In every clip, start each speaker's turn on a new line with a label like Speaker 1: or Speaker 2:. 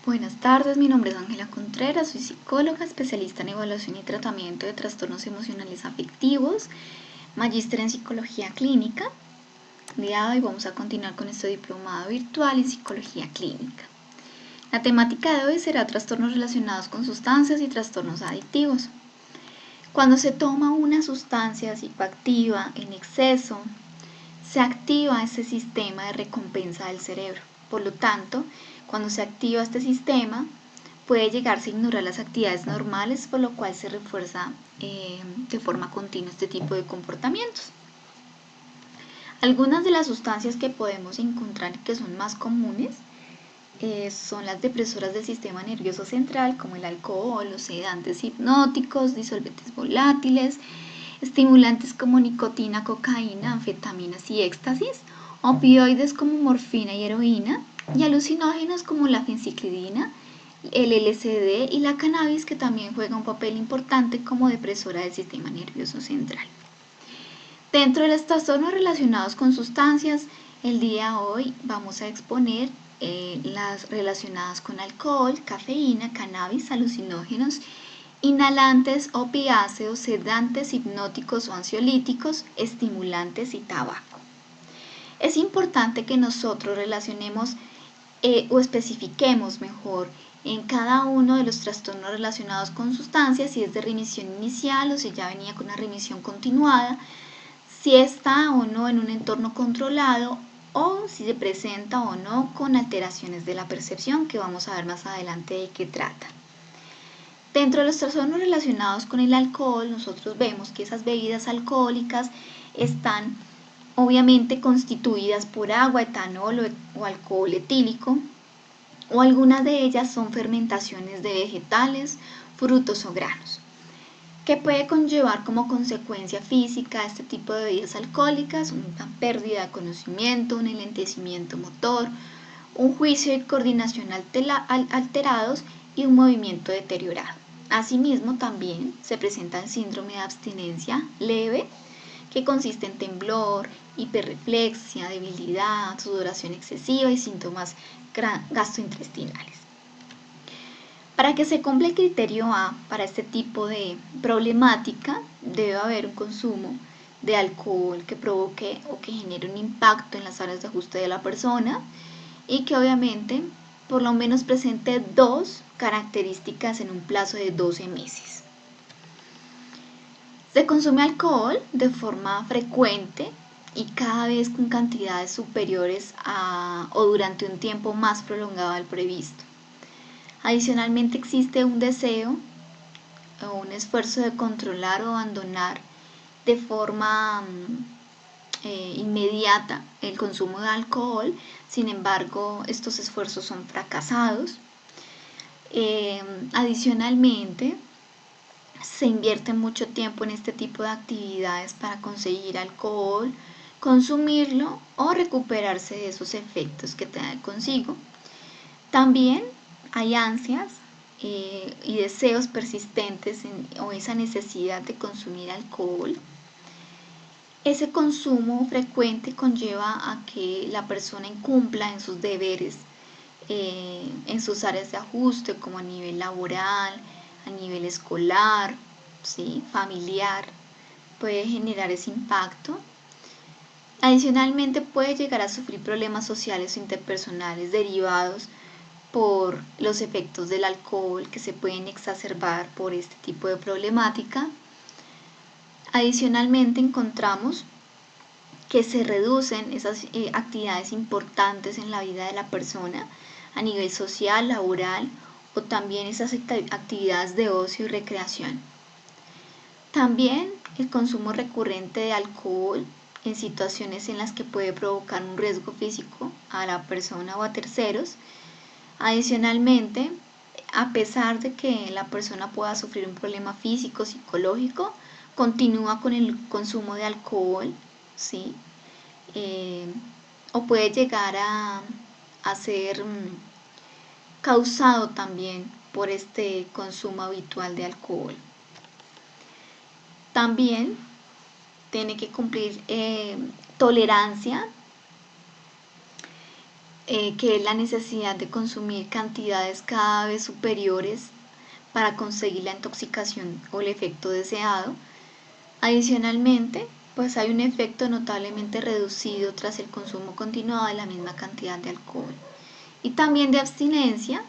Speaker 1: Buenas tardes, mi nombre es Ángela Contreras, soy psicóloga, especialista en evaluación y tratamiento de trastornos emocionales afectivos, magíster en psicología clínica. El día de hoy vamos a continuar con este diplomado virtual en psicología clínica. La temática de hoy será trastornos relacionados con sustancias y trastornos adictivos. Cuando se toma una sustancia psicoactiva en exceso, se activa ese sistema de recompensa del cerebro. Por lo tanto, cuando se activa este sistema, puede llegarse a ignorar las actividades normales, por lo cual se refuerza de forma continua este tipo de comportamientos. Algunas de las sustancias que podemos encontrar y que son más comunes son las depresoras del sistema nervioso central, como el alcohol, los sedantes hipnóticos, disolventes volátiles, estimulantes como nicotina, cocaína, anfetaminas y éxtasis, opioides como morfina y heroína, y alucinógenos como la fenciclidina, el LSD y la cannabis, que también juega un papel importante como depresora del sistema nervioso central. Dentro de los trastornos relacionados con sustancias, el día de hoy vamos a exponer las relacionadas con alcohol, cafeína, cannabis, alucinógenos, inhalantes, opiáceos, sedantes, hipnóticos o ansiolíticos, estimulantes y tabaco. Es importante que nosotros relacionemos o especifiquemos mejor en cada uno de los trastornos relacionados con sustancias, si es de remisión inicial o si ya venía con una remisión continuada, si está o no en un entorno controlado o si se presenta o no con alteraciones de la percepción, que vamos a ver más adelante de qué trata. Dentro de los trastornos relacionados con el alcohol, nosotros vemos que esas bebidas alcohólicas están obviamente constituidas por agua, etanol o alcohol etílico, o algunas de ellas son fermentaciones de vegetales, frutos o granos, que puede conllevar como consecuencia física este tipo de bebidas alcohólicas una pérdida de conocimiento, un enlentecimiento motor, un juicio y coordinación alterados y un movimiento deteriorado. Asimismo, también se presenta el síndrome de abstinencia leve, que consiste en temblor, hiperreflexia, debilidad, sudoración excesiva y síntomas gastrointestinales. Para que se cumpla el criterio A para este tipo de problemática, debe haber un consumo de alcohol que provoque o que genere un impacto en las áreas de ajuste de la persona y que obviamente por lo menos presente 2 características en un plazo de 12 meses. Se consume alcohol de forma frecuente y cada vez con cantidades superiores o durante un tiempo más prolongado al previsto. Adicionalmente existe un deseo o un esfuerzo de controlar o abandonar de forma inmediata el consumo de alcohol. Sin embargo, estos esfuerzos son fracasados. Adicionalmente, se invierte mucho tiempo en este tipo de actividades para conseguir alcohol, consumirlo o recuperarse de esos efectos que trae consigo. También hay ansias y deseos persistentes o esa necesidad de consumir alcohol. Ese consumo frecuente conlleva a que la persona incumpla en sus deberes, en sus áreas de ajuste, como a nivel laboral, a nivel escolar, ¿sí? Familiar, puede generar ese impacto. Adicionalmente puede llegar a sufrir problemas sociales o interpersonales derivados por los efectos del alcohol, que se pueden exacerbar por este tipo de problemática. Adicionalmente encontramos que se reducen esas actividades importantes en la vida de la persona a nivel social, laboral o también esas actividades de ocio y recreación. También el consumo recurrente de alcohol en situaciones en las que puede provocar un riesgo físico a la persona o a terceros. Adicionalmente, a pesar de que la persona pueda sufrir un problema físico, psicológico, continúa con el consumo de alcohol, ¿sí? O puede llegar a ser causado también por este consumo habitual de alcohol. También tiene que cumplir tolerancia que es la necesidad de consumir cantidades cada vez superiores para conseguir la intoxicación o el efecto deseado. Adicionalmente, pues hay un efecto notablemente reducido tras el consumo continuado de la misma cantidad de alcohol. Y también de abstinencia,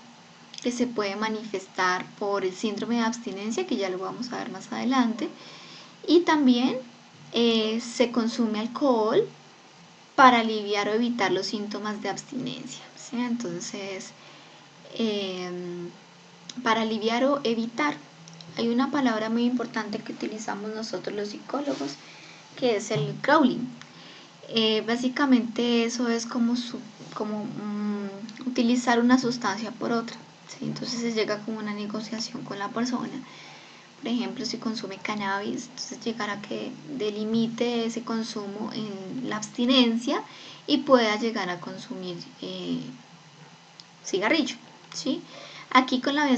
Speaker 1: que se puede manifestar por el síndrome de abstinencia, que ya lo vamos a ver más adelante. Y también se consume alcohol para aliviar o evitar los síntomas de abstinencia, ¿sí? Entonces, para aliviar o evitar, hay una palabra muy importante que utilizamos nosotros los psicólogos, que es el growling. Básicamente eso es como utilizar una sustancia por otra, ¿sí? Entonces se llega como una negociación con la persona. Por ejemplo, si consume cannabis, entonces llegar a que delimite ese consumo en la abstinencia y pueda llegar a consumir cigarrillo, ¿sí? Aquí con la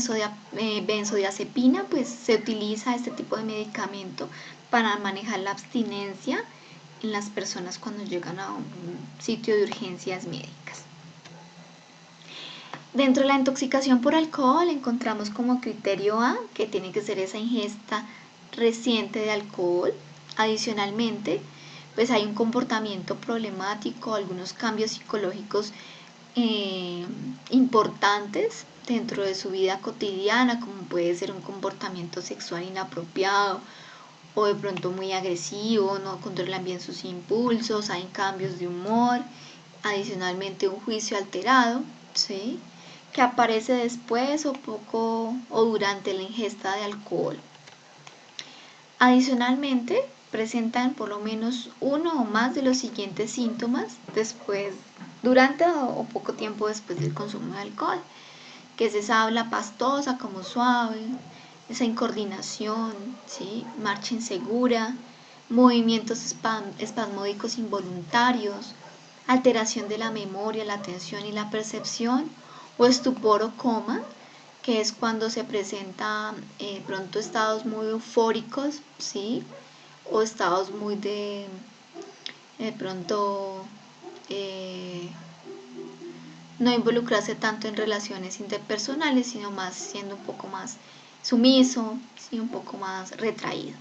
Speaker 1: benzodiazepina pues se utiliza este tipo de medicamento para manejar la abstinencia en las personas cuando llegan a un sitio de urgencias médicas. Dentro de la intoxicación por alcohol encontramos como criterio A que tiene que ser esa ingesta reciente de alcohol. Adicionalmente, pues hay un comportamiento problemático, algunos cambios psicológicos importantes dentro de su vida cotidiana, como puede ser un comportamiento sexual inapropiado o de pronto muy agresivo, no controlan bien sus impulsos, hay cambios de humor, adicionalmente un juicio alterado, ¿sí?, que aparece después o poco o durante la ingesta de alcohol. Adicionalmente, presentan por lo menos uno o más de los siguientes síntomas durante o poco tiempo después del consumo de alcohol, que es esa habla pastosa como suave, esa incoordinación, ¿sí?, marcha insegura, movimientos espasmódicos involuntarios, alteración de la memoria, la atención y la percepción, o estupor o coma, que es cuando se presenta pronto estados muy eufóricos, ¿sí?, o estados muy de pronto no involucrarse tanto en relaciones interpersonales, sino más siendo un poco más sumiso, ¿sí?, un poco más retraído.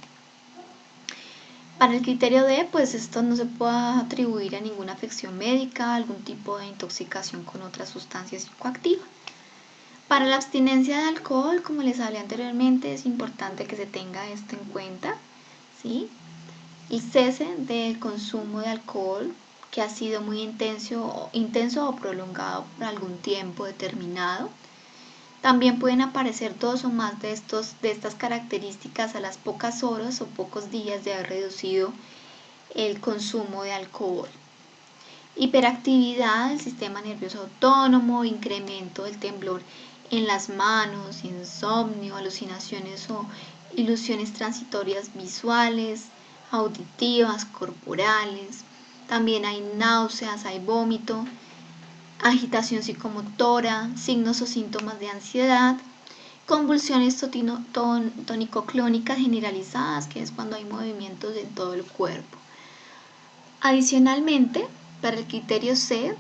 Speaker 1: Para el criterio D, pues esto no se puede atribuir a ninguna afección médica, algún tipo de intoxicación con otra sustancia psicoactiva. Para la abstinencia de alcohol, como les hablé anteriormente, es importante que se tenga esto en cuenta, ¿sí? El cese del consumo de alcohol que ha sido muy intenso o prolongado por algún tiempo determinado. También pueden aparecer dos o más de estas características a las pocas horas o pocos días de haber reducido el consumo de alcohol. Hiperactividad del sistema nervioso autónomo, incremento del temblor en las manos, insomnio, alucinaciones o ilusiones transitorias visuales, auditivas, corporales. También hay náuseas, hay vómito, agitación psicomotora, signos o síntomas de ansiedad, convulsiones tónico-clónicas generalizadas, que es cuando hay movimientos en todo el cuerpo. Adicionalmente, para el criterio C,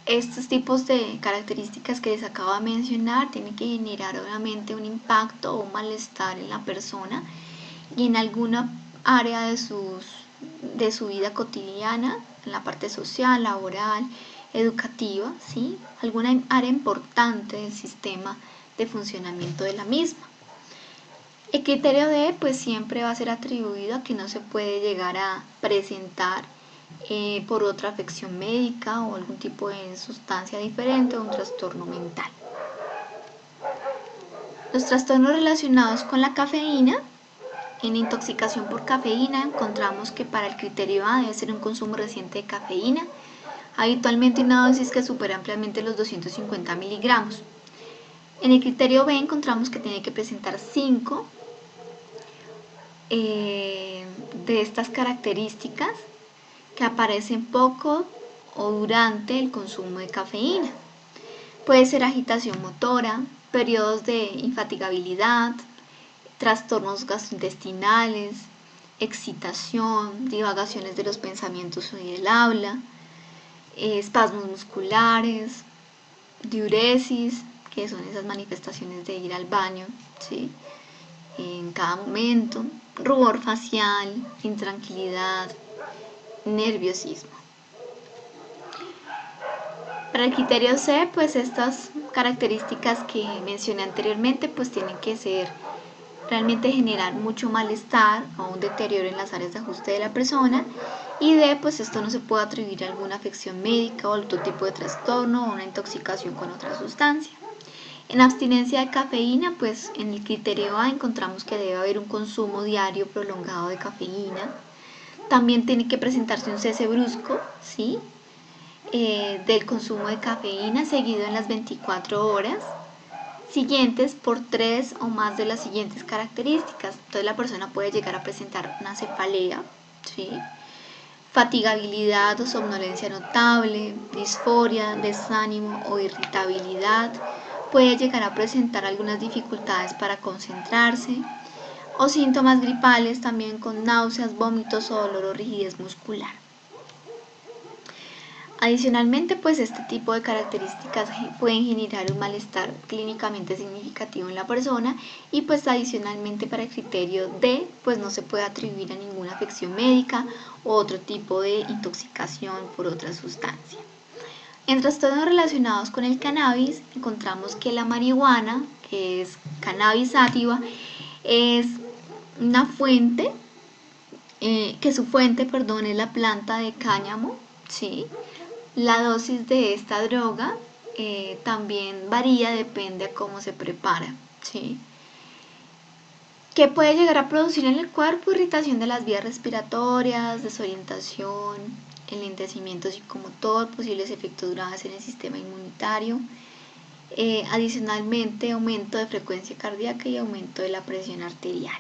Speaker 1: estos tipos de características que les acabo de mencionar tienen que generar obviamente un impacto o un malestar en la persona y en alguna área de su vida cotidiana, en la parte social, laboral, educativa, ¿sí?, alguna área importante del sistema de funcionamiento de la misma. El criterio D pues siempre va a ser atribuido a que no se puede llegar a presentar por otra afección médica o algún tipo de sustancia diferente o un trastorno mental. Los trastornos relacionados con la cafeína. En intoxicación por cafeína encontramos que para el criterio A debe ser un consumo reciente de cafeína, habitualmente una dosis que supera ampliamente los 250 miligramos. En el criterio B encontramos que tiene que presentar 5 de estas características que aparecen poco o durante el consumo de cafeína. Puede ser agitación motora, periodos de infatigabilidad, trastornos gastrointestinales, excitación, divagaciones de los pensamientos y del habla, espasmos musculares, diuresis, que son esas manifestaciones de ir al baño, ¿sí? En cada momento, rubor facial, intranquilidad, nerviosismo. Para el criterio C, pues estas características que mencioné anteriormente pues tienen que ser realmente generar mucho malestar o un deterioro en las áreas de ajuste de la persona, y D, pues esto no se puede atribuir a alguna afección médica o otro tipo de trastorno o una intoxicación con otra sustancia. En abstinencia de cafeína, pues en el criterio A encontramos que debe haber un consumo diario prolongado de cafeína. También tiene que presentarse un cese brusco, ¿sí? Del consumo de cafeína seguido en las 24 horas siguientes por 3 o más de las siguientes características. Entonces la persona puede llegar a presentar una cefalea, ¿sí? Fatigabilidad o somnolencia notable, disforia, desánimo o irritabilidad. Puede llegar a presentar algunas dificultades para concentrarse o síntomas gripales también con náuseas, vómitos o dolor o rigidez muscular. Adicionalmente, pues este tipo de características pueden generar un malestar clínicamente significativo en la persona, y pues adicionalmente para el criterio D, pues no se puede atribuir a ninguna afección médica u otro tipo de intoxicación por otra sustancia. En trastornos relacionados con el cannabis, encontramos que la marihuana, que es cannabis sativa, es una fuente, que su fuente, es la planta de cáñamo, ¿sí? La dosis de esta droga también varía, depende a cómo se prepara, ¿sí? ¿Qué puede llegar a producir en el cuerpo? Irritación de las vías respiratorias, desorientación, enlentecimiento psicomotor, posibles efectos graves en el sistema inmunitario. Adicionalmente, aumento de frecuencia cardíaca y aumento de la presión arterial.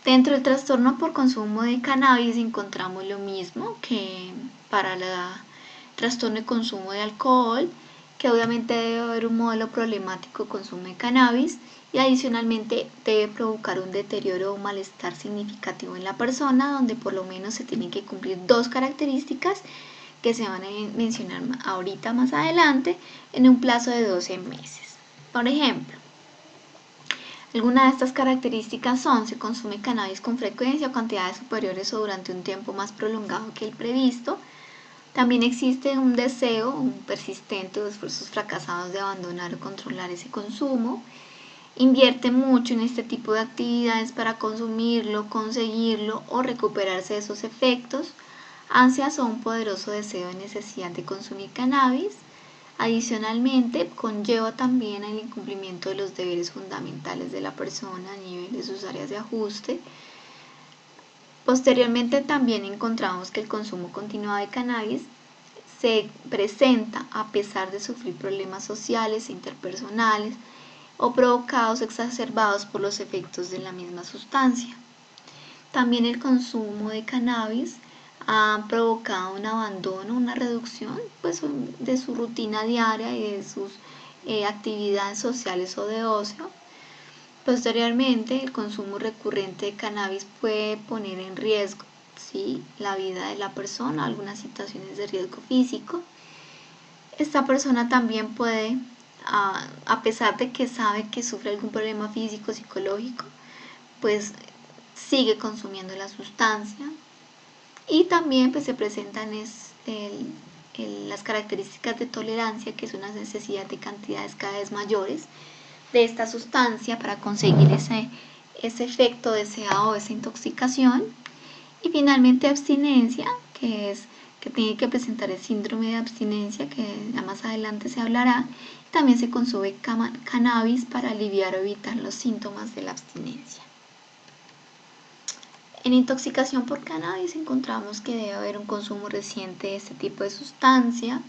Speaker 1: Dentro del trastorno por consumo de cannabis encontramos lo mismo que para el trastorno de consumo de alcohol, que obviamente debe haber un modelo problemático de consumo de cannabis, y adicionalmente debe provocar un deterioro o malestar significativo en la persona, donde por lo menos se tienen que cumplir dos características que se van a mencionar ahorita más adelante en un plazo de 12 meses. Por ejemplo, algunas de estas características son: se consume cannabis con frecuencia o cantidades superiores o durante un tiempo más prolongado que el previsto. También existe un deseo persistente o esfuerzos fracasados de abandonar o controlar ese consumo. Invierte mucho en este tipo de actividades para consumirlo, conseguirlo o recuperarse de esos efectos. Ansias o un poderoso deseo y necesidad de consumir cannabis. Adicionalmente, conlleva también el incumplimiento de los deberes fundamentales de la persona a nivel de sus áreas de ajuste. Posteriormente, también encontramos que el consumo continuado de cannabis se presenta a pesar de sufrir problemas sociales e interpersonales o provocados, exacerbados por los efectos de la misma sustancia. También el consumo de cannabis ha provocado un abandono, una reducción pues, de su rutina diaria y de sus actividades sociales o de ocio. Posteriormente, el consumo recurrente de cannabis puede poner en riesgo, ¿sí?, la vida de la persona, algunas situaciones de riesgo físico. Esta persona también puede, a pesar de que sabe que sufre algún problema físico, psicológico, pues sigue consumiendo la sustancia. Y también pues se presentan las características de tolerancia, que es una necesidad de cantidades cada vez mayores de esta sustancia para conseguir ese efecto deseado, esa intoxicación. Y finalmente abstinencia, que tiene que presentar el síndrome de abstinencia, que ya más adelante se hablará. También se consume cannabis para aliviar o evitar los síntomas de la abstinencia. En intoxicación por cannabis encontramos que debe haber un consumo reciente de este tipo de sustancia.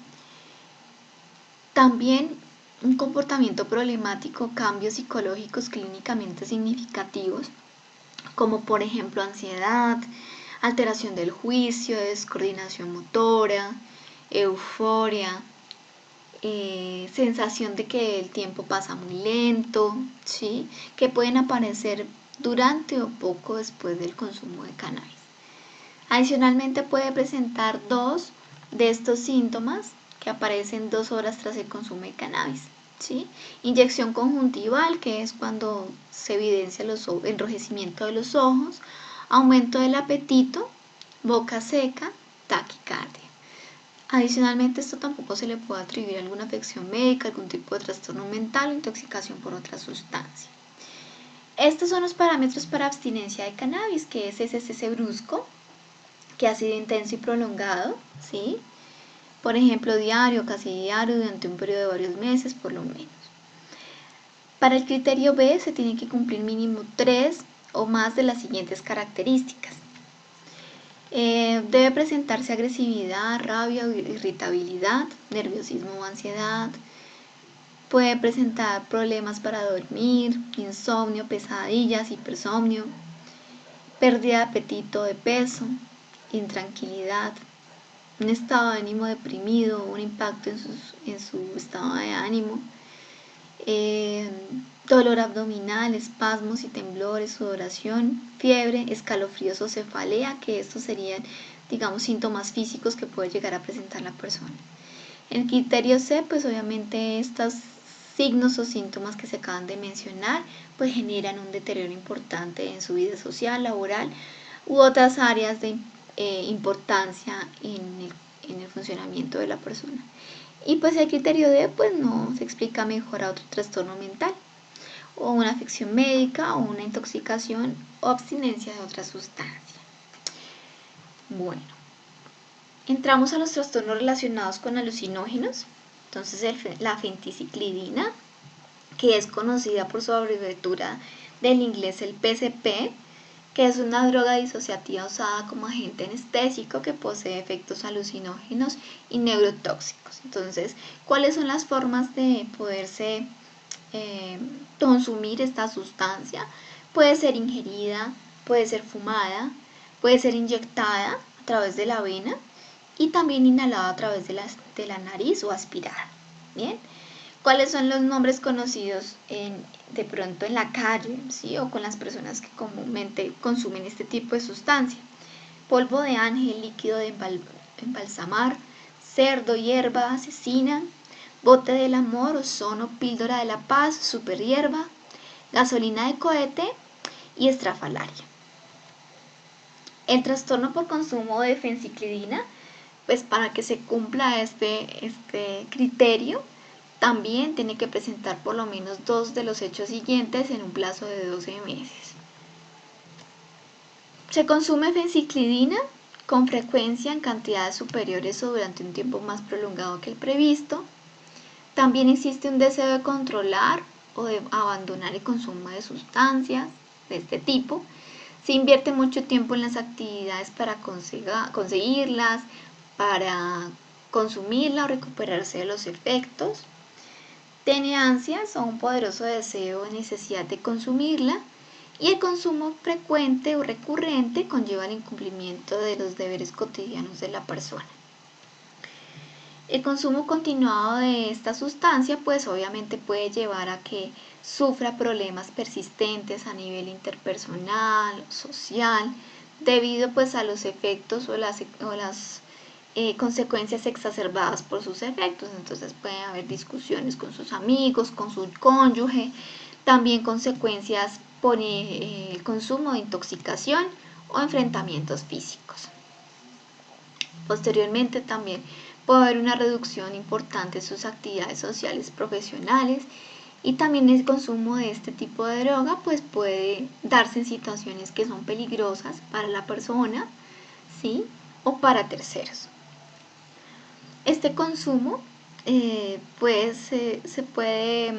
Speaker 1: También un comportamiento problemático, cambios psicológicos clínicamente significativos, como por ejemplo ansiedad, alteración del juicio, descoordinación motora, euforia, sensación de que el tiempo pasa muy lento, ¿sí?, que pueden aparecer durante o poco después del consumo de cannabis. Adicionalmente puede presentar dos de estos síntomas que aparecen 2 horas tras el consumo de cannabis, ¿sí? Inyección conjuntival, que es cuando se evidencia el enrojecimiento de los ojos, aumento del apetito, boca seca, taquicardia. Adicionalmente, esto tampoco se le puede atribuir a alguna afección médica, algún tipo de trastorno mental o intoxicación por otra sustancia. Estos son los parámetros para abstinencia de cannabis, que es ese cese brusco, que ha sido intenso y prolongado, ¿sí? Por ejemplo, diario, casi diario, durante un periodo de varios meses, por lo menos. Para el criterio B se tienen que cumplir mínimo 3 o más de las siguientes características. Debe presentarse agresividad, rabia o irritabilidad, nerviosismo o ansiedad. Puede presentar problemas para dormir, insomnio, pesadillas, hipersomnio, pérdida de apetito, de peso, intranquilidad, un estado de ánimo deprimido, un impacto en su estado de ánimo, dolor abdominal, espasmos y temblores, sudoración, fiebre, escalofríos o cefalea, que estos serían, digamos, síntomas físicos que puede llegar a presentar la persona. En criterio C, pues obviamente estos signos o síntomas que se acaban de mencionar, pues generan un deterioro importante en su vida social, laboral u otras áreas de importancia en el funcionamiento de la persona. Y pues el criterio D, pues no se explica mejor a otro trastorno mental, o una afección médica, o una intoxicación o abstinencia de otra sustancia. Bueno, entramos a los trastornos relacionados con alucinógenos. Entonces la fenticiclidina, que es conocida por su abreviatura del inglés el PCP, que es una droga disociativa usada como agente anestésico que posee efectos alucinógenos y neurotóxicos. Entonces, ¿cuáles son las formas de poderse consumir esta sustancia? Puede ser ingerida, puede ser fumada, puede ser inyectada a través de la vena y también inhalada a través de la nariz o aspirada. Bien. ¿Cuáles son los nombres conocidos de pronto en la calle, ¿sí? O con las personas que comúnmente consumen este tipo de sustancia? Polvo de ángel, líquido de embalsamar, cerdo, hierba asesina, bote del amor, ozono, píldora de la paz, super hierba, gasolina de cohete y estrafalaria. El trastorno por consumo de fenciclidina, pues para que se cumpla este criterio, también tiene que presentar por lo menos 2 de los hechos siguientes en un plazo de 12 meses. Se consume fenciclidina con frecuencia en cantidades superiores o durante un tiempo más prolongado que el previsto. También existe un deseo de controlar o de abandonar el consumo de sustancias de este tipo. Se invierte mucho tiempo en las actividades para conseguirlas, para consumirla o recuperarse de los efectos. Tiene ansias o un poderoso deseo o necesidad de consumirla, y el consumo frecuente o recurrente conlleva el incumplimiento de los deberes cotidianos de la persona. El consumo continuado de esta sustancia pues obviamente puede llevar a que sufra problemas persistentes a nivel interpersonal, social, debido pues a los efectos o las consecuencias exacerbadas por sus efectos. Entonces pueden haber discusiones con sus amigos, con su cónyuge, también consecuencias por el consumo de intoxicación o enfrentamientos físicos. Posteriormente también puede haber una reducción importante en sus actividades sociales profesionales, y también el consumo de este tipo de droga pues puede darse en situaciones que son peligrosas para la persona, ¿sí? O para terceros. Este consumo pues se puede,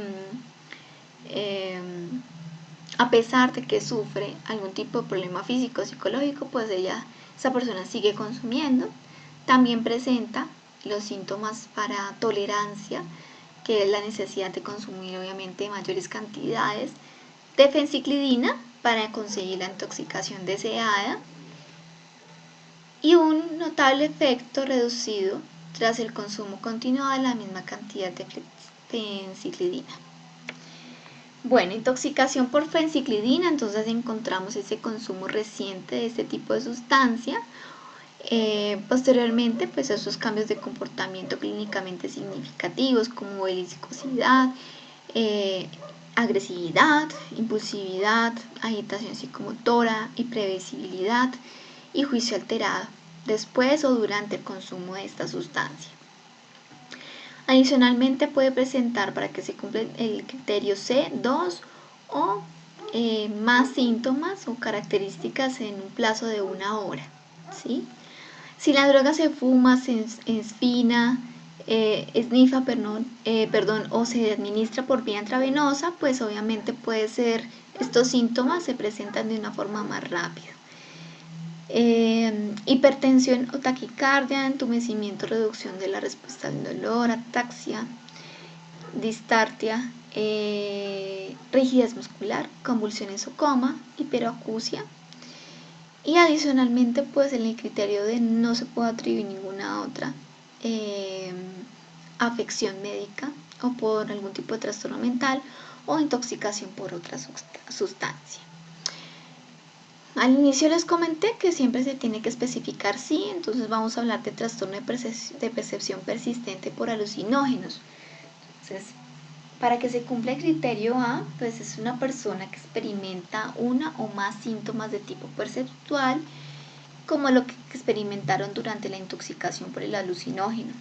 Speaker 1: a pesar de que sufre algún tipo de problema físico o psicológico, pues esa persona sigue consumiendo. También presenta los síntomas para tolerancia, que es la necesidad de consumir obviamente mayores cantidades de fenciclidina para conseguir la intoxicación deseada, y un notable efecto reducido tras el consumo continuado de la misma cantidad de fenciclidina. Bueno, intoxicación por fenciclidina, entonces encontramos ese consumo reciente de este tipo de sustancia, Posteriormente, pues esos cambios de comportamiento clínicamente significativos como belicosidad, agresividad, impulsividad, agitación psicomotora, imprevisibilidad y juicio alterado después o durante el consumo de esta sustancia. Adicionalmente puede presentar, para que se cumpla el criterio C, 2 o más síntomas o características en un plazo de 1 hora, ¿sí? Si la droga se fuma, se esnifa, o se administra por vía intravenosa, pues obviamente estos síntomas se presentan de una forma más rápida. Hipertensión o taquicardia, entumecimiento, reducción de la respuesta al dolor, ataxia, distartia, rigidez muscular, convulsiones o coma, hiperacusia. Y adicionalmente, pues en el criterio de no se puede atribuir ninguna otra afección médica o por algún tipo de trastorno mental o intoxicación por otra sustancia. Al inicio les comenté que siempre se tiene que especificar sí, entonces vamos a hablar de trastorno de percepción persistente por alucinógenos. Entonces, para que se cumpla el criterio A, pues es una persona que experimenta una o más síntomas de tipo perceptual, como lo que experimentaron durante la intoxicación por el alucinógeno.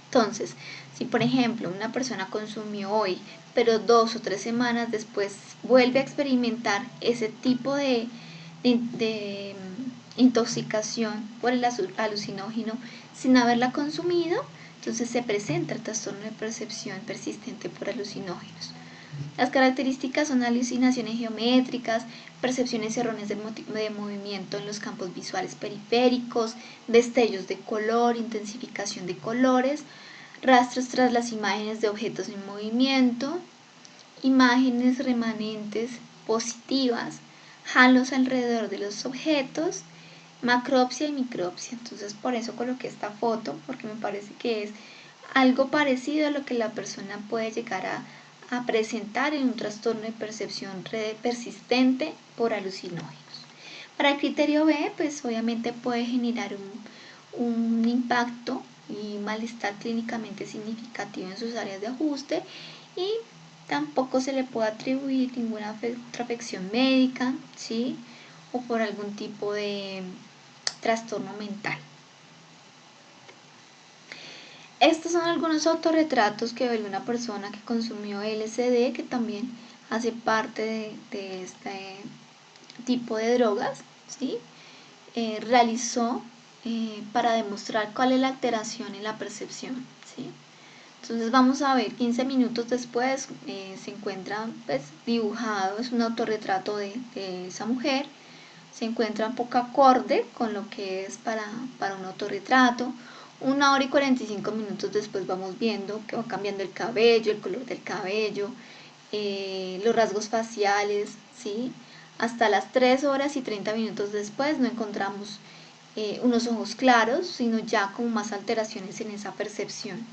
Speaker 1: Entonces, si por ejemplo una persona consumió hoy, pero 2 o 3 semanas después vuelve a experimentar ese tipo de intoxicación por el alucinógeno sin haberla consumido, entonces se presenta el trastorno de percepción persistente por alucinógenos. Las características son alucinaciones geométricas, percepciones erróneas de movimiento en los campos visuales periféricos, destellos de color, intensificación de colores, rastros tras las imágenes de objetos en movimiento, imágenes remanentes positivas, halos alrededor de los objetos, macropsia y micropsia. Entonces por eso coloqué esta foto, porque me parece que es algo parecido a lo que la persona puede llegar a presentar en un trastorno de percepción persistente por alucinógenos. Para el criterio B, pues obviamente puede generar un impacto y malestar clínicamente significativo en sus áreas de ajuste, y tampoco se le puede atribuir ninguna otra afección médica, ¿sí? O por algún tipo de trastorno mental. Estos son algunos autorretratos que ve una persona que consumió LSD, que también hace parte de este tipo de drogas, ¿sí? Realizó para demostrar cuál es la alteración en la percepción, ¿sí? Entonces vamos a ver, 15 minutos después se encuentra pues, dibujado, es un autorretrato de esa mujer, se encuentra un poco acorde con lo que es para un autorretrato. 1 hora y 45 minutos después vamos viendo que va cambiando el cabello, el color del cabello, los rasgos faciales, ¿sí? Hasta las 3 horas y 30 minutos después no encontramos unos ojos claros, sino ya con más alteraciones en esa percepción.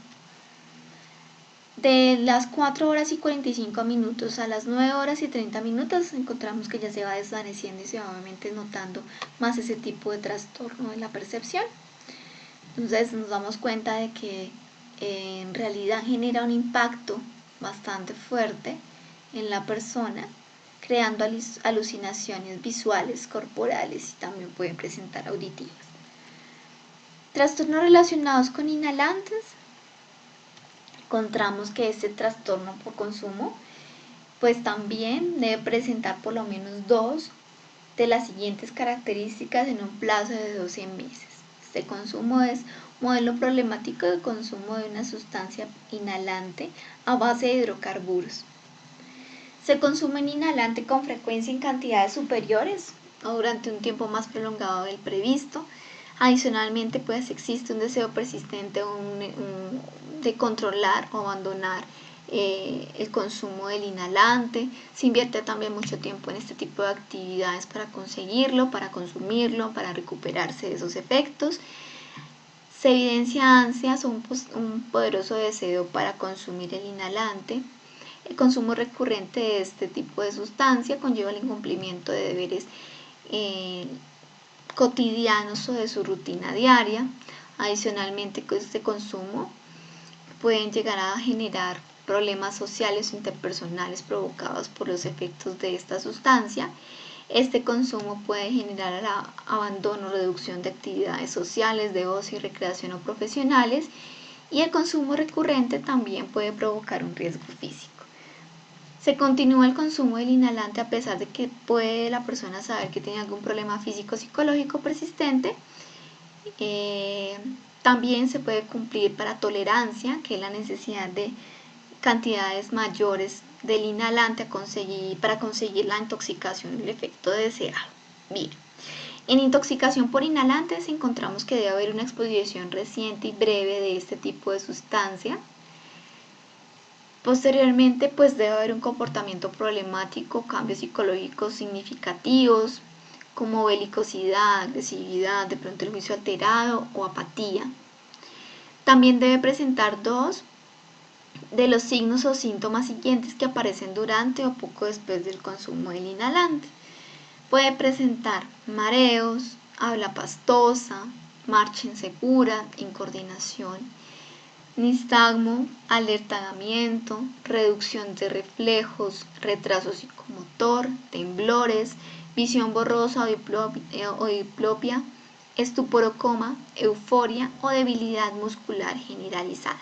Speaker 1: De las 4 horas y 45 minutos a las 9 horas y 30 minutos encontramos que ya se va desvaneciendo y se va obviamente notando más ese tipo de trastorno de la percepción. Entonces nos damos cuenta de que en realidad genera un impacto bastante fuerte en la persona, creando alucinaciones visuales, corporales y también pueden presentar auditivas. Trastornos relacionados con inhalantes. Encontramos que este trastorno por consumo pues también debe presentar por lo menos 2 de las siguientes características en un plazo de 12 meses. Este consumo es modelo problemático de consumo de una sustancia inhalante a base de hidrocarburos. Se consume un inhalante con frecuencia en cantidades superiores o durante un tiempo más prolongado del previsto. Adicionalmente, pues existe un deseo persistente de controlar o abandonar el consumo del inhalante. Se invierte también mucho tiempo en este tipo de actividades para conseguirlo, para consumirlo, para recuperarse de esos efectos. Se evidencia ansias o un poderoso deseo para consumir el inhalante. El consumo recurrente de este tipo de sustancia conlleva el incumplimiento de deberes cotidianos o de su rutina diaria. Adicionalmente, este consumo pueden llegar a generar problemas sociales o interpersonales provocados por los efectos de esta sustancia. Este consumo puede generar abandono o reducción de actividades sociales, de ocio y recreación o profesionales, y el consumo recurrente también puede provocar un riesgo físico. Se continúa el consumo del inhalante a pesar de que puede la persona saber que tiene algún problema físico o psicológico persistente. También se puede cumplir para tolerancia, que es la necesidad de cantidades mayores del inhalante para conseguir la intoxicación y el efecto deseado. Bien, en intoxicación por inhalantes encontramos que debe haber una exposición reciente y breve de este tipo de sustancia. Posteriormente, pues debe haber un comportamiento problemático, cambios psicológicos significativos, como belicosidad, agresividad, de pronto el juicio alterado o apatía. También debe presentar 2 de los signos o síntomas siguientes que aparecen durante o poco después del consumo del inhalante. Puede presentar mareos, habla pastosa, marcha insegura, incoordinación, nistagmo, alertamiento, reducción de reflejos, retraso psicomotor, temblores, visión borrosa o diplopia, estupor o coma, euforia o debilidad muscular generalizada.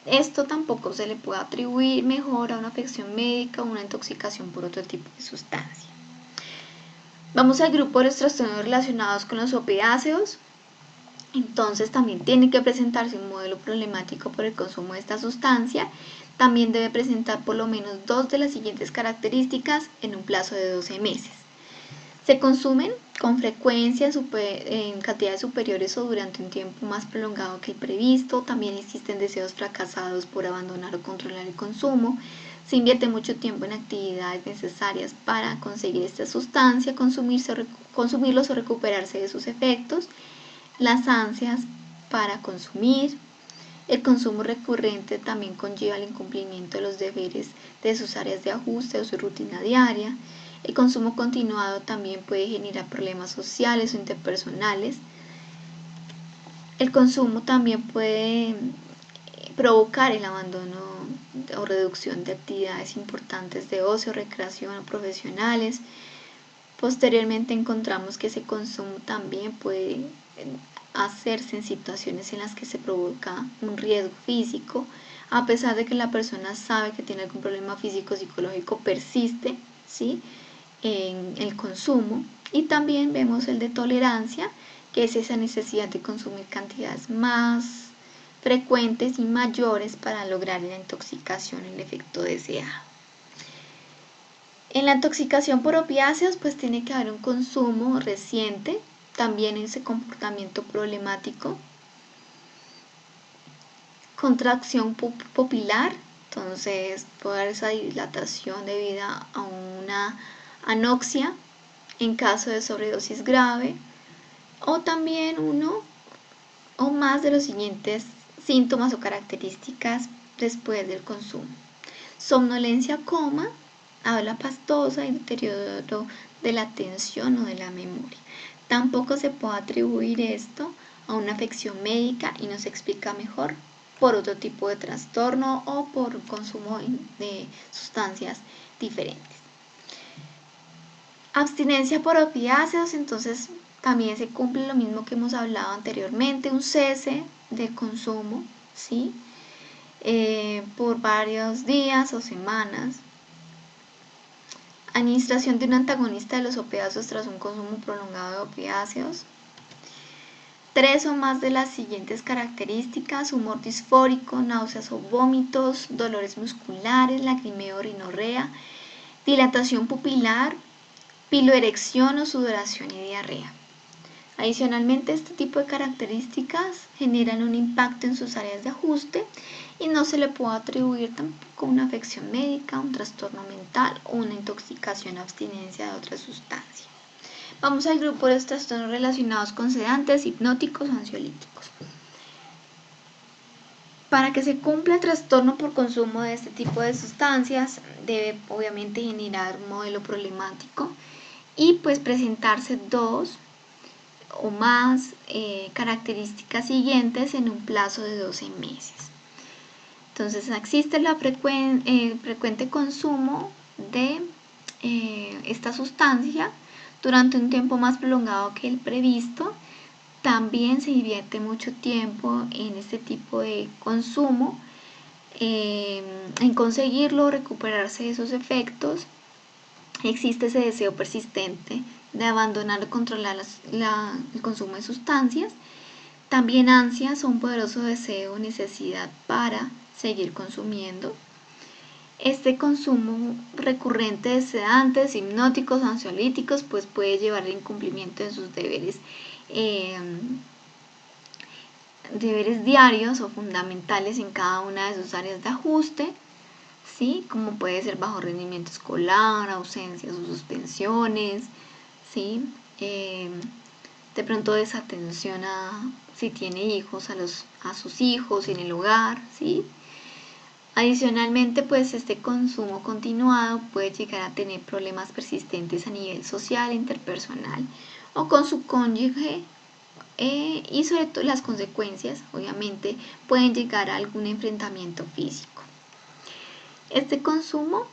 Speaker 1: Esto tampoco se le puede atribuir mejor a una afección médica o una intoxicación por otro tipo de sustancia. Vamos al grupo de los trastornos relacionados con los opiáceos. Entonces también tiene que presentarse un modelo problemático por el consumo de esta sustancia. También debe presentar por lo menos 2 de las siguientes características en un plazo de 12 meses. Se consumen con frecuencia en cantidades superiores o durante un tiempo más prolongado que el previsto. También existen deseos fracasados por abandonar o controlar el consumo. Se invierte mucho tiempo en actividades necesarias para conseguir esta sustancia, consumirlos o recuperarse de sus efectos. Las ansias para consumir. El consumo recurrente también conlleva el incumplimiento de los deberes de sus áreas de ajuste o su rutina diaria. El consumo continuado también puede generar problemas sociales o interpersonales. El consumo también puede provocar el abandono o reducción de actividades importantes de ocio, recreación o profesionales. Posteriormente encontramos que ese consumo también puede hacerse en situaciones en las que se provoca un riesgo físico, a pesar de que la persona sabe que tiene algún problema físico o psicológico, persiste, ¿sí?, en el consumo. Y también vemos el de tolerancia, que es esa necesidad de consumir cantidades más frecuentes y mayores para lograr la intoxicación, el efecto deseado. En la intoxicación por opiáceos, pues tiene que haber un consumo reciente, también ese comportamiento problemático, contracción pupilar, entonces puede haber esa dilatación debido a una anoxia en caso de sobredosis grave, o también uno o más de los siguientes síntomas o características después del consumo: somnolencia, coma, habla pastosa y deterioro de la atención o de la memoria. Tampoco se puede atribuir esto a una afección médica y no se explica mejor por otro tipo de trastorno o por consumo de sustancias diferentes. Abstinencia por opiáceos, entonces también se cumple lo mismo que hemos hablado anteriormente, un cese del consumo, ¿sí?, por varios días o semanas. Administración de un antagonista de los opiáceos tras un consumo prolongado de opiáceos. 3 o más de las siguientes características: humor disfórico, náuseas o vómitos, dolores musculares, lagrimeo o rinorrea, dilatación pupilar, piloerección o sudoración y diarrea. Adicionalmente, este tipo de características generan un impacto en sus áreas de ajuste y no se le puede atribuir tampoco una afección médica, un trastorno mental o una intoxicación o abstinencia de otra sustancia. Vamos al grupo de los trastornos relacionados con sedantes, hipnóticos o ansiolíticos. Para que se cumpla el trastorno por consumo de este tipo de sustancias, debe obviamente generar un modelo problemático y pues presentarse 2 o más características siguientes en un plazo de 12 meses. Entonces existe el frecuente consumo de esta sustancia durante un tiempo más prolongado que el previsto. También se invierte mucho tiempo en este tipo de consumo, en conseguirlo, recuperarse de esos efectos. Existe ese deseo persistente de abandonar o controlar el consumo de sustancias. También ansias o un poderoso deseo o necesidad para seguir consumiendo. Este consumo recurrente de sedantes, hipnóticos, ansiolíticos, pues puede llevar al incumplimiento de sus deberes diarios o fundamentales en cada una de sus áreas de ajuste, ¿sí? Como puede ser bajo rendimiento escolar, ausencias o suspensiones, ¿sí? De pronto desatención si tiene hijos, a sus hijos en el hogar, ¿sí? Adicionalmente, pues este consumo continuado puede llegar a tener problemas persistentes a nivel social, interpersonal o con su cónyuge, y sobre todo las consecuencias, obviamente, pueden llegar a algún enfrentamiento físico. Este consumo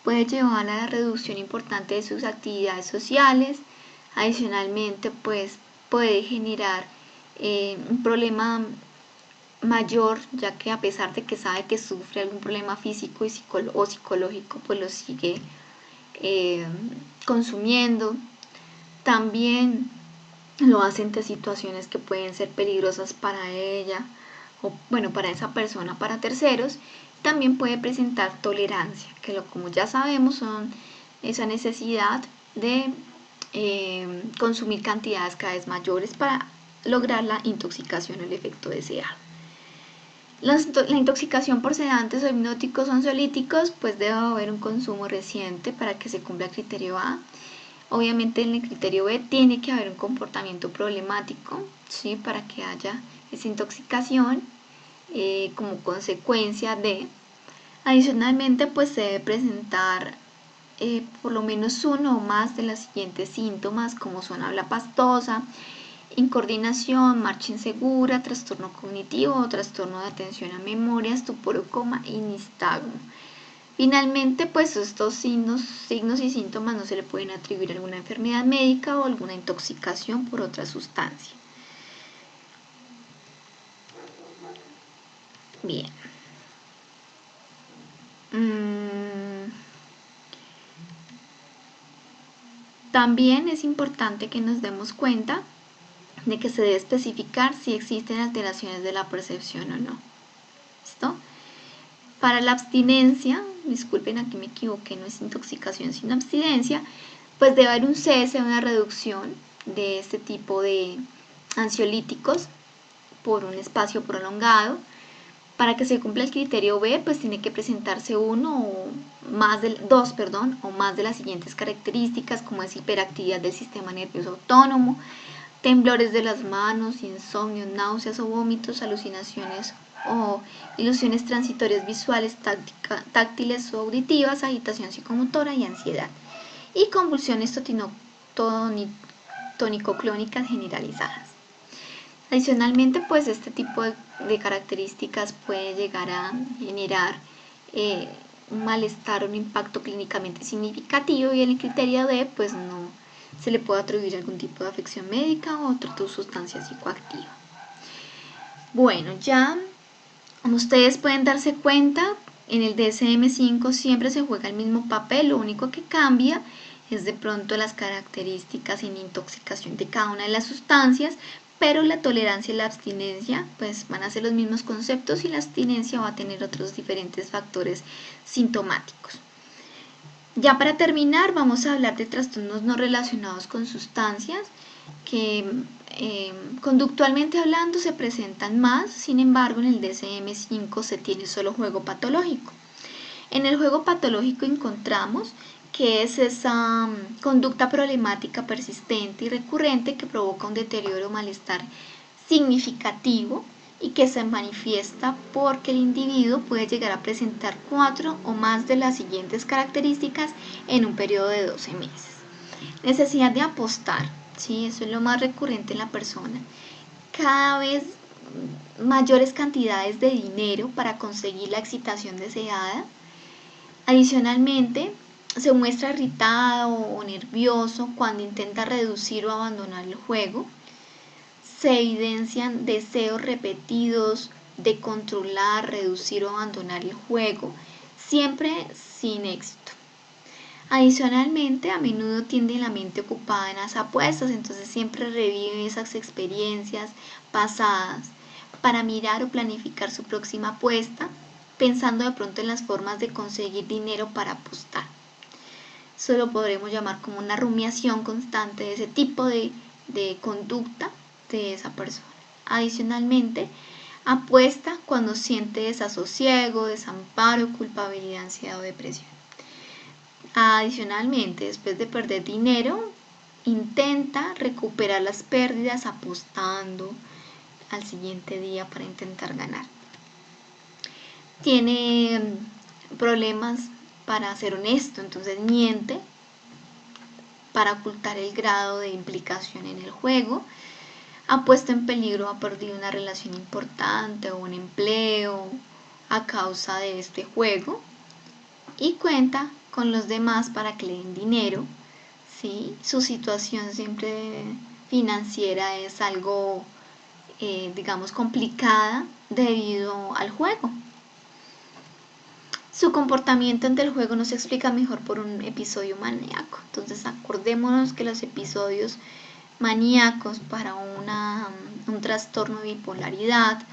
Speaker 1: puede llevar a la reducción importante de sus actividades sociales. Adicionalmente, pues puede generar un problema mayor, ya que a pesar de que sabe que sufre algún problema físico o psicológico, pues lo sigue consumiendo. También lo hace ante situaciones que pueden ser peligrosas para ella o bueno, para esa persona, para terceros. También puede presentar tolerancia, que como ya sabemos son esa necesidad de consumir cantidades cada vez mayores para lograr la intoxicación o el efecto deseado. La intoxicación por sedantes o hipnóticos o ansiolíticos, pues debe haber un consumo reciente para que se cumpla el criterio A. Obviamente en el criterio B tiene que haber un comportamiento problemático, ¿sí? Para que haya esa intoxicación como consecuencia de. Adicionalmente, pues se debe presentar por lo menos uno o más de los siguientes síntomas, como son habla pastosa, incoordinación, marcha insegura, trastorno cognitivo o trastorno de atención a memoria, estupor o coma y nistagmo. Finalmente, pues estos signos y síntomas no se le pueden atribuir a alguna enfermedad médica o alguna intoxicación por otra sustancia. Bien. También es importante que nos demos cuenta de que se debe especificar si existen alteraciones de la percepción o no. ¿Listo? Para la abstinencia, disculpen, aquí me equivoqué, no es intoxicación sino abstinencia, pues debe haber un cese, una reducción de este tipo de ansiolíticos por un espacio prolongado. Para que se cumpla el criterio B, pues tiene que presentarse dos o más de las siguientes características, como es hiperactividad del sistema nervioso autónomo, temblores de las manos, insomnio, náuseas o vómitos, alucinaciones o ilusiones transitorias visuales, táctiles o auditivas, agitación psicomotora y ansiedad, y convulsiones tónico-clónicas generalizadas. Adicionalmente, pues este tipo de características puede llegar a generar un malestar o un impacto clínicamente significativo, y en el criterio D pues no se le puede atribuir algún tipo de afección médica o otra sustancia psicoactiva. Bueno, ya como ustedes pueden darse cuenta, en el DSM-5 siempre se juega el mismo papel, lo único que cambia es de pronto las características en intoxicación de cada una de las sustancias, pero la tolerancia y la abstinencia pues van a ser los mismos conceptos, y la abstinencia va a tener otros diferentes factores sintomáticos. Ya para terminar, vamos a hablar de trastornos no relacionados con sustancias que conductualmente hablando se presentan más. Sin embargo, en el DSM-5 se tiene solo juego patológico. En el juego patológico encontramos que es esa conducta problemática persistente y recurrente que provoca un deterioro o malestar significativo y que se manifiesta porque el individuo puede llegar a presentar 4 o más de las siguientes características en un periodo de 12 meses. Necesidad de apostar, ¿sí? Eso es lo más recurrente en la persona. Cada vez mayores cantidades de dinero para conseguir la excitación deseada. Adicionalmente, se muestra irritado o nervioso cuando intenta reducir o abandonar el juego. Se evidencian deseos repetidos de controlar, reducir o abandonar el juego, siempre sin éxito. Adicionalmente, a menudo tiene la mente ocupada en las apuestas, entonces siempre revive esas experiencias pasadas para mirar o planificar su próxima apuesta, pensando de pronto en las formas de conseguir dinero para apostar. Eso lo podremos llamar como una rumiación constante de ese tipo de conducta de esa persona. Adicionalmente, apuesta cuando siente desasosiego, desamparo, culpabilidad, ansiedad o depresión. Adicionalmente, después de perder dinero, intenta recuperar las pérdidas apostando al siguiente día para intentar ganar. Tiene problemas para ser honesto, entonces miente para ocultar el grado de implicación en el juego. Ha puesto en peligro, ha perdido una relación importante o un empleo a causa de este juego y cuenta con los demás para que le den dinero, ¿sí? Su situación siempre financiera es algo, digamos, complicada debido al juego. Su comportamiento ante el juego no se explica mejor por un episodio maníaco. Entonces acordémonos que los episodios maníacos para un trastorno de bipolaridad,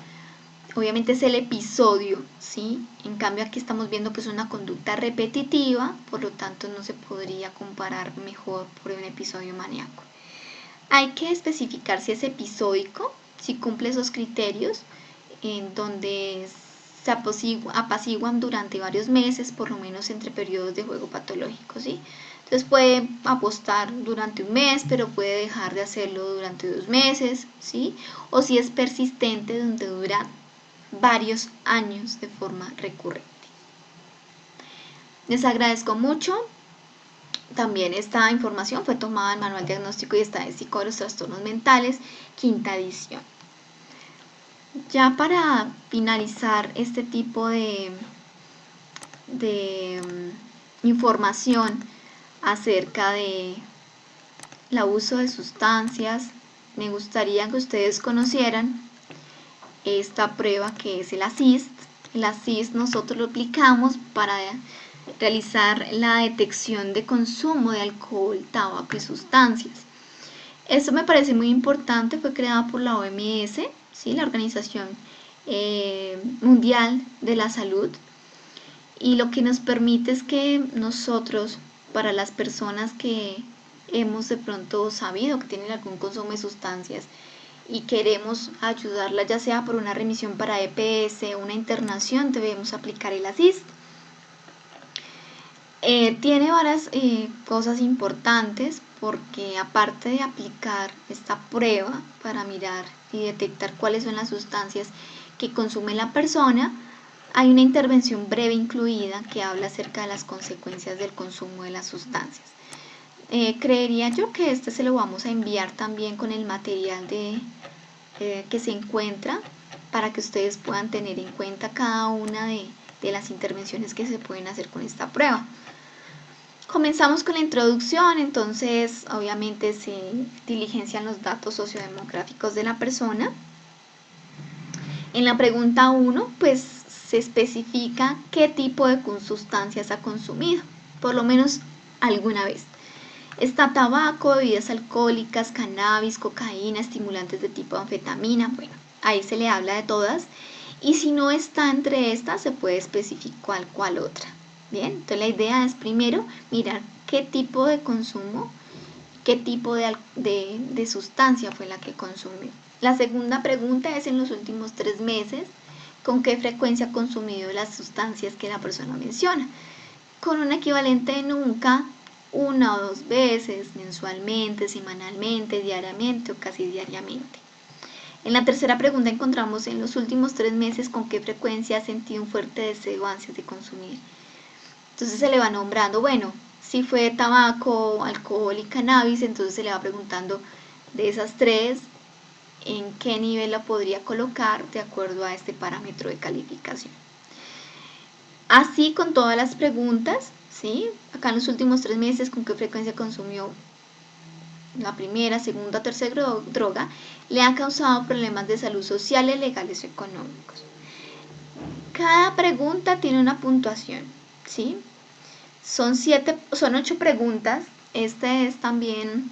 Speaker 1: obviamente es el episodio, ¿sí? En cambio aquí estamos viendo que es una conducta repetitiva, por lo tanto no se podría comparar mejor por un episodio maníaco. Hay que especificar si es episódico, si cumple esos criterios, en donde se apaciguan durante varios meses, por lo menos entre periodos de juego patológico, ¿sí? Entonces puede apostar durante un mes, pero puede dejar de hacerlo durante 2 meses, ¿sí? O si es persistente, donde dura varios años de forma recurrente. Les agradezco mucho. También esta información fue tomada del Manual Diagnóstico y Estadístico de los Trastornos Mentales, 5ª edición. Ya para finalizar este tipo de información acerca de el uso de sustancias, me gustaría que ustedes conocieran esta prueba que es el ASIST. El ASIST nosotros lo aplicamos para realizar la detección de consumo de alcohol, tabaco y sustancias. Esto me parece muy importante, fue creada por la OMS, ¿sí? La Organización Mundial de la Salud, y lo que nos permite es que nosotros, para las personas que hemos de pronto sabido que tienen algún consumo de sustancias y queremos ayudarla, ya sea por una remisión para EPS o una internación, debemos aplicar el ASIST. Tiene varias cosas importantes, porque aparte de aplicar esta prueba para mirar y detectar cuáles son las sustancias que consume la persona, hay una intervención breve incluida que habla acerca de las consecuencias del consumo de las sustancias. Creería yo que este se lo vamos a enviar también con el material que se encuentra, para que ustedes puedan tener en cuenta cada una de las intervenciones que se pueden hacer con esta prueba. Comenzamos con la introducción, entonces obviamente se diligencian los datos sociodemográficos de la persona. En la pregunta 1, pues se especifica qué tipo de sustancias ha consumido, por lo menos alguna vez. Está tabaco, bebidas alcohólicas, cannabis, cocaína, estimulantes de tipo anfetamina, bueno, ahí se le habla de todas. Y si no está entre estas, se puede especificar cuál otra. Bien, entonces la idea es primero mirar qué tipo de consumo, qué tipo de sustancia fue la que consumió. La segunda pregunta es: en los últimos 3 meses, ¿con qué frecuencia ha consumido las sustancias que la persona menciona? Con un equivalente de nunca, 1 o 2 veces, mensualmente, semanalmente, diariamente o casi diariamente. En la tercera pregunta encontramos: en los últimos 3 meses, ¿con qué frecuencia ha sentido un fuerte deseo o ansias de consumir? Entonces se le va nombrando, bueno, Si fue tabaco, alcohol y cannabis, entonces se le va preguntando de esas tres, en qué nivel la podría colocar de acuerdo a este parámetro de calificación. Así con todas las preguntas, ¿sí? Acá en los últimos 3 meses, ¿con qué frecuencia consumió la primera, segunda, tercera droga? Le ha causado problemas de salud sociales, legales o económicos. Cada pregunta tiene una puntuación, ¿sí? Son 8 preguntas. Este es también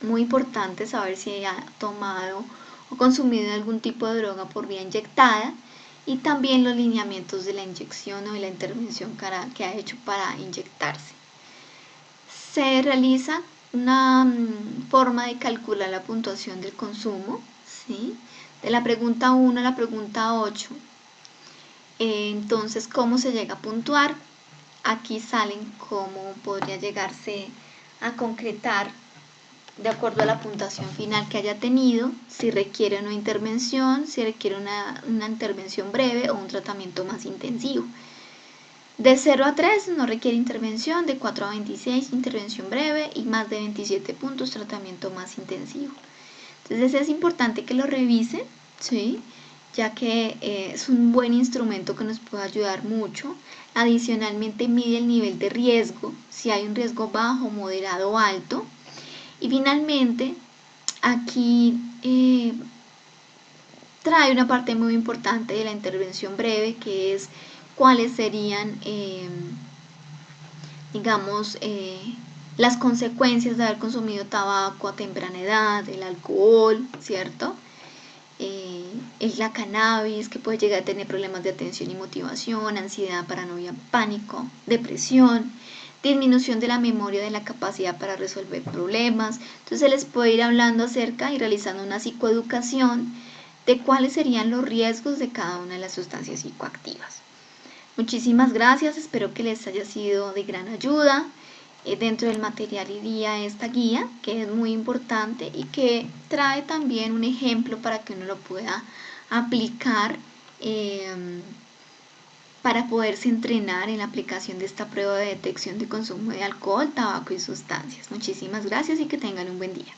Speaker 1: muy importante saber si ha tomado o consumido algún tipo de droga por vía inyectada y también los lineamientos de la inyección o de la intervención que ha hecho para inyectarse. Se realiza una forma de calcular la puntuación del consumo, ¿sí? De la pregunta 1 a la pregunta 8. Entonces, ¿cómo se llega a puntuar? Aquí salen cómo podría llegarse a concretar de acuerdo a la puntuación final que haya tenido, si requiere una intervención, si requiere una intervención breve o un tratamiento más intensivo. De 0 a 3 no requiere intervención, de 4 a 26 intervención breve y más de 27 puntos tratamiento más intensivo. Entonces es importante que lo revisen, ¿sí? Ya que es un buen instrumento que nos puede ayudar mucho. Adicionalmente mide el nivel de riesgo, si hay un riesgo bajo, moderado o alto. Y finalmente, aquí trae una parte muy importante de la intervención breve, que es cuáles serían, digamos, las consecuencias de haber consumido tabaco a temprana edad, el alcohol, ¿cierto? La cannabis, que puede llegar a tener problemas de atención y motivación, ansiedad, paranoia, pánico, depresión, disminución de la memoria, de la capacidad para resolver problemas. Entonces se les puede ir hablando acerca y realizando una psicoeducación de cuáles serían los riesgos de cada una de las sustancias psicoactivas. Muchísimas gracias, espero que les haya sido de gran ayuda. Dentro del material iría esta guía, que es muy importante y que trae también un ejemplo para que uno lo pueda aplicar para poderse entrenar en la aplicación de esta prueba de detección de consumo de alcohol, tabaco y sustancias. Muchísimas gracias y que tengan un buen día.